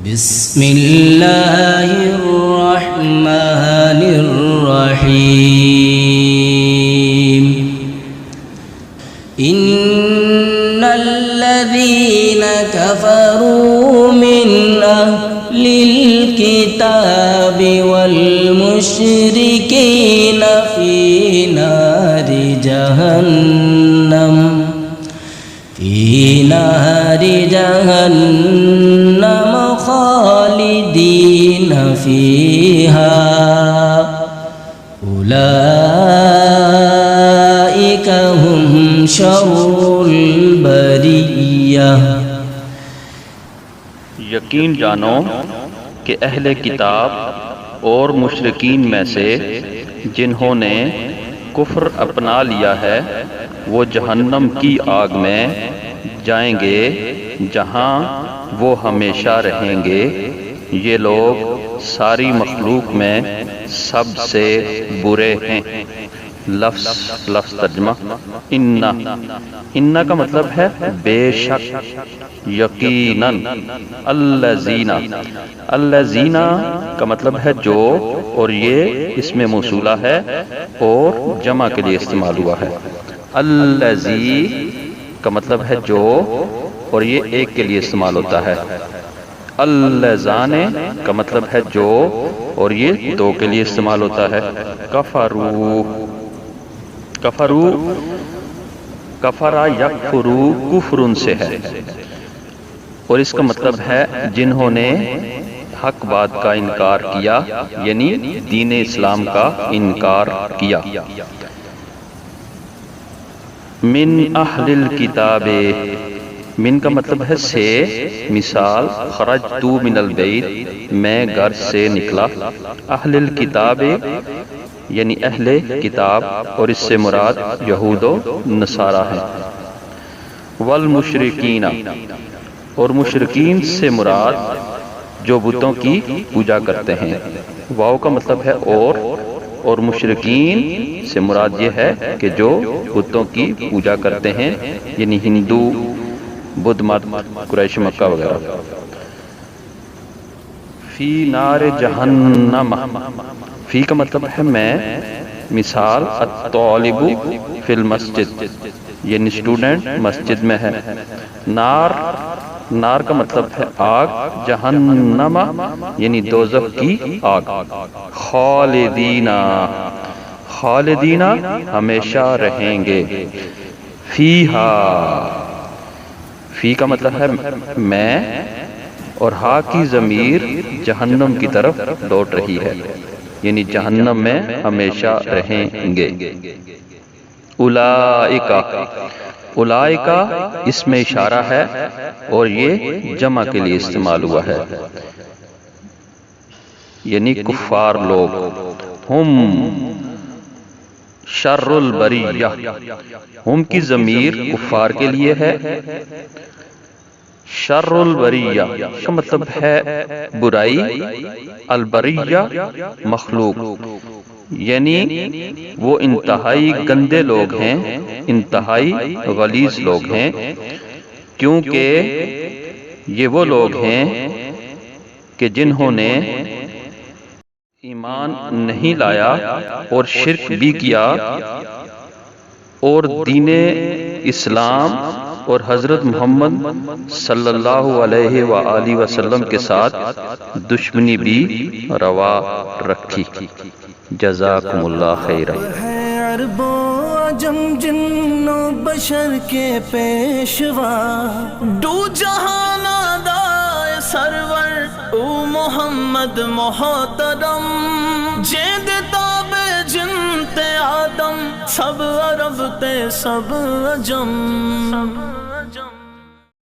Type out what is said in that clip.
بسم اللہ الرحمن الرحیم ان الذین کفروا من اہل الکتاب والمشرکین فی نار جہنم خالدین فیہا اولئک ہم شر البریہ۔ یقین جانو کہ اہل کتاب اور مشرکین میں سے جنہوں نے کفر اپنا لیا ہے وہ جہنم کی آگ میں جائیں گے جہاں وہ ہمیشہ رہیں گے۔ یہ لوگ ساری مخلوق میں سب سے برے ہیں۔ لفظ ترجمہ انہ کا مطلب ہے بے شک، یقیناً، الذین کا مطلب ہے جو، اور یہ اسم موصولہ ہے اور جمع کے لیے استعمال ہوا ہے۔ الذی کا مطلب ہے جو، اور یہ ایک کے لیے استعمال ہوتا ہے۔ اللذان کا مطلب ہے جو، اور یہ دو کے لیے استعمال ہوتا ہے۔ کفرو کفرا یکفرو کفرن سے ہے، اور اس کا مطلب ہے جنہوں نے حق بات کا انکار کیا، یعنی دین اسلام کا انکار کیا۔ من اہل الکتاب، من کا مطلب ہے سے، مثال خرجت من البیت، میں گھر سے نکلا۔ اہل الکتاب یعنی اہل کتاب، اور اس سے مراد یہود و نصارہ ہیں۔ والمشرکین، اور مشرکین سے مراد جو بتوں کی پوجا کرتے ہیں۔ واو کا مطلب ہے اور مشرکین سے مراد یہ ہے کہ جو بتوں کی پوجا کرتے ہیں، یعنی ہندو، بدھ مت، قریش مکہ وغیرہ۔ فی نار جہنم، فی کا مطلب ہے میں، مثال الطالب فی المسجد، یعنی اسٹوڈنٹ مسجد میں ہے۔ نار کا مطلب ہے آگ، جہنم یعنی دوزخ کی آگ۔ خالدین ہمیشہ رہیں گے۔ فیہا، فی کا مطلب ہے میں، اور ہا کی ضمیر جہنم کی طرف لوٹ رہی ہے، یعنی جہنم میں ہمیشہ رہیں گے۔ اولئک اس میں اشارہ ہے اور یہ جمع کے لیے استعمال ہوا ہے، یعنی کفار لوگ۔ ہم شر البریہ، ہم کی ضمیر کفار کے لیے ہے۔ شر البریہ کا مطلب ہے برائی، البریہ مخلوق، یعنی وہ انتہائی گندے لوگ ہیں، انتہائی غلیظ لوگ ہیں، کیونکہ یہ وہ لوگ ہیں کہ جنہوں نے ایمان نہیں لایا اور شرک بھی کیا، اور دین اسلام اور حضرت محمد صلی اللہ علیہ وآلہ وسلم کے ساتھ دشمنی بھی روا رکھی۔ جزاکم اللہ خیرا۔ عرب و عجم جن و بشر کے پیشوا، دو جہان دائے سرور او محمد محترم، جیند تاب جنت آدم، سب عرب تے سب عجم۔